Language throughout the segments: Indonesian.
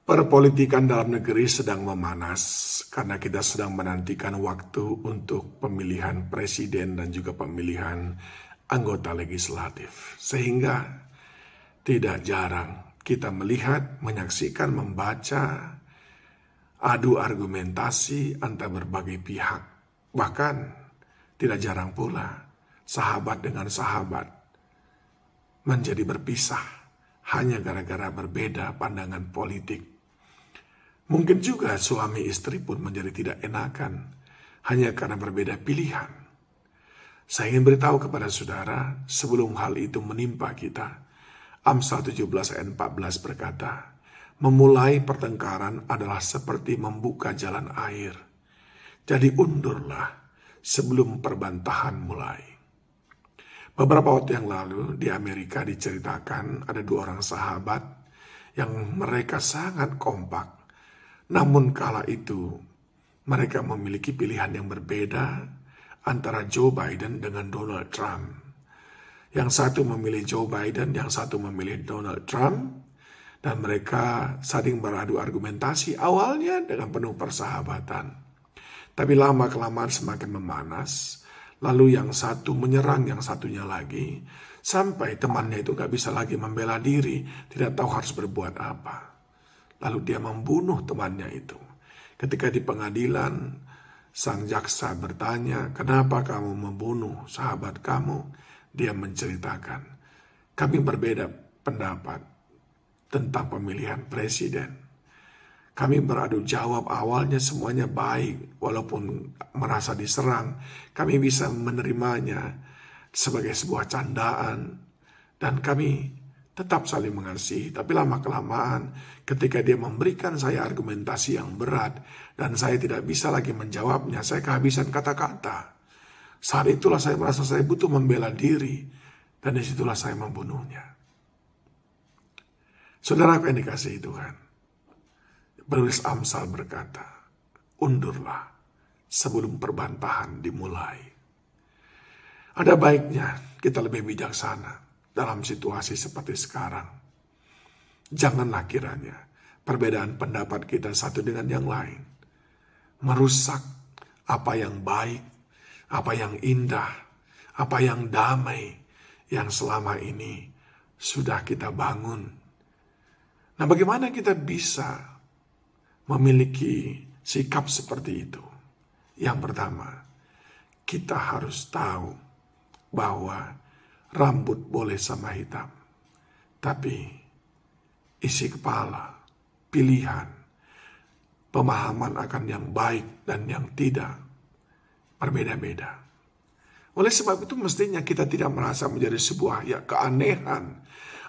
Perpolitikan dalam negeri sedang memanas karena kita sedang menantikan waktu untuk pemilihan presiden dan juga pemilihan anggota legislatif. Sehingga tidak jarang kita melihat, menyaksikan, membaca, adu argumentasi antara berbagai pihak. Bahkan tidak jarang pula sahabat dengan sahabat menjadi berpisah hanya gara-gara berbeda pandangan politik. Mungkin juga suami istri pun menjadi tidak enakan hanya karena berbeda pilihan. Saya ingin beritahu kepada saudara sebelum hal itu menimpa kita. Amsal 17 ayat 14 berkata, memulai pertengkaran adalah seperti membuka jalan air. Jadi undurlah sebelum perbantahan mulai. Beberapa waktu yang lalu di Amerika diceritakan ada dua orang sahabat yang mereka sangat kompak. Namun kala itu mereka memiliki pilihan yang berbeda antara Joe Biden dengan Donald Trump. Yang satu memilih Joe Biden, yang satu memilih Donald Trump. Dan mereka saling beradu argumentasi awalnya dengan penuh persahabatan. Tapi lama-kelamaan semakin memanas. Lalu yang satu menyerang yang satunya lagi. Sampai temannya itu gak bisa lagi membela diri. Tidak tahu harus berbuat apa. Lalu dia membunuh temannya itu. Ketika di pengadilan, sang jaksa bertanya, kenapa kamu membunuh sahabat kamu? Dia menceritakan, kami berbeda pendapat tentang pemilihan presiden. Kami beradu jawab, awalnya semuanya baik, walaupun merasa diserang. Kami bisa menerimanya sebagai sebuah candaan. Dan kami tetap saling mengasihi, tapi lama-kelamaan ketika dia memberikan saya argumentasi yang berat dan saya tidak bisa lagi menjawabnya, saya kehabisan kata-kata. Saat itulah saya merasa saya butuh membela diri dan disitulah saya membunuhnya. Saudaraku yang dikasihi Tuhan, penulis Amsal berkata, undurlah sebelum perbantahan dimulai. Ada baiknya kita lebih bijaksana dalam situasi seperti sekarang. Janganlah kiranya perbedaan pendapat kita satu dengan yang lain merusak apa yang baik, apa yang indah, apa yang damai yang selama ini sudah kita bangun. Nah, bagaimana kita bisa memiliki sikap seperti itu? Yang pertama, kita harus tahu bahwa rambut boleh sama hitam, tapi isi kepala, pilihan, pemahaman akan yang baik dan yang tidak berbeda-beda. Oleh sebab itu mestinya kita tidak merasa menjadi sebuah keanehan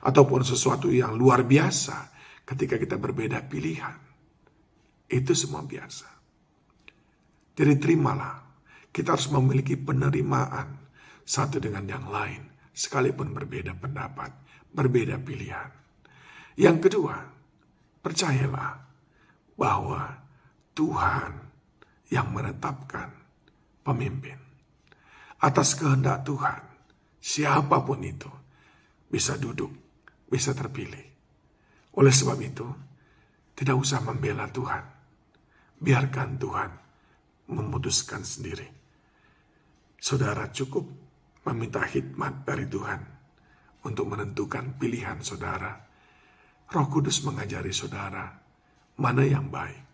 ataupun sesuatu yang luar biasa ketika kita berbeda pilihan. Itu semua biasa. Jadi terimalah, kita harus memiliki penerimaan satu dengan yang lain. Sekalipun berbeda pendapat, berbeda pilihan. Yang kedua, percayalah bahwa Tuhan yang menetapkan pemimpin. Atas kehendak Tuhan, siapapun itu bisa duduk, bisa terpilih. Oleh sebab itu, tidak usah membela Tuhan. Biarkan Tuhan memutuskan sendiri. Saudara cukup meminta hikmat dari Tuhan untuk menentukan pilihan saudara. Roh Kudus mengajari saudara mana yang baik,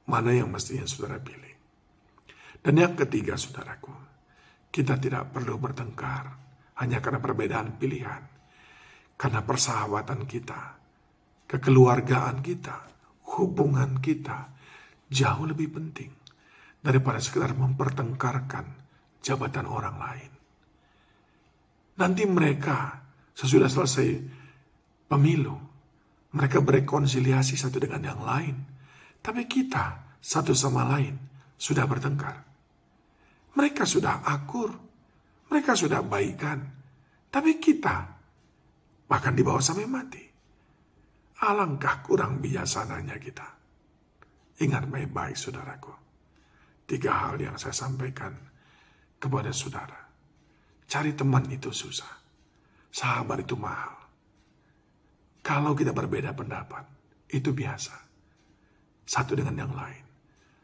mana yang mestinya saudara pilih. Dan yang ketiga, saudaraku, kita tidak perlu bertengkar hanya karena perbedaan pilihan. Karena persahabatan kita, kekeluargaan kita, hubungan kita jauh lebih penting daripada sekedar mempertengkarkan jabatan orang lain. Nanti mereka sesudah selesai pemilu, mereka berrekonsiliasi satu dengan yang lain. Tapi kita satu sama lain sudah bertengkar. Mereka sudah akur, mereka sudah baikan. Tapi kita bahkan dibawa sampai mati. Alangkah kurang bijaksananya kita. Ingat baik-baik saudaraku. 3 hal yang saya sampaikan kepada saudara. Cari teman itu susah. Sahabat itu mahal. Kalau kita berbeda pendapat, itu biasa. satu dengan yang lain.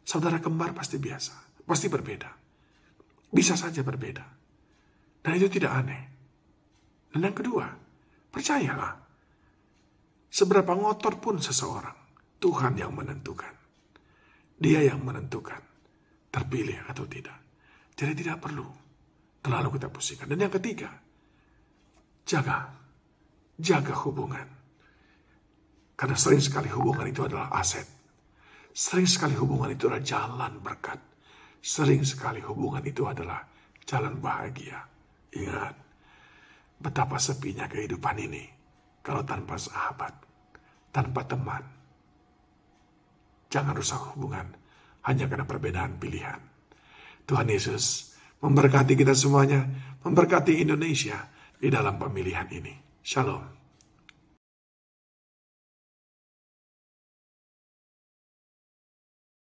Saudara kembar pasti biasa, pasti berbeda. Bisa saja berbeda. Dan itu tidak aneh. Dan yang kedua, percayalah, seberapa ngotor pun seseorang, Tuhan yang menentukan. Dia yang menentukan terpilih atau tidak. Jadi tidak perlu terlalu kita pusingkan. Dan yang ketiga, jaga hubungan. Karena sering sekali hubungan itu adalah aset. Sering sekali hubungan itu adalah jalan berkat. Sering sekali hubungan itu adalah jalan bahagia. Ingat, betapa sepinya kehidupan ini kalau tanpa sahabat, tanpa teman. Jangan rusak hubungan hanya karena perbedaan pilihan. Tuhan Yesus memberkati kita semuanya, memberkati Indonesia di dalam pemilihan ini. Shalom.